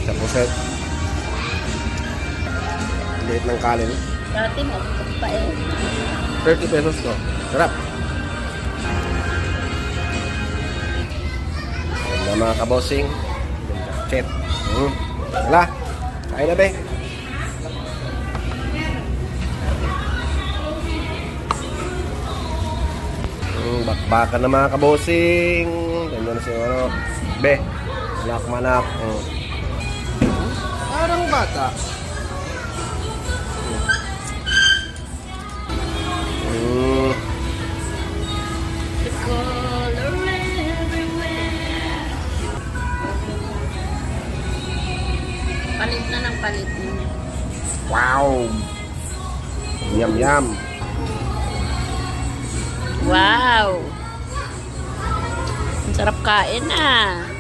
Sa puset. Liit ng kanin. Dati mo, pa eh. 30 pesos to. Sarap. Ayan na mga kabosing. Chet. Wala. Kain na be. Bakbakan na mga kabosing. Ganyan na siya ano. Be. Anak manak. Parang bata. The color everywhere. Palit na ng palit. Wow. Yum yum. Wow! Ang sarap kain ah.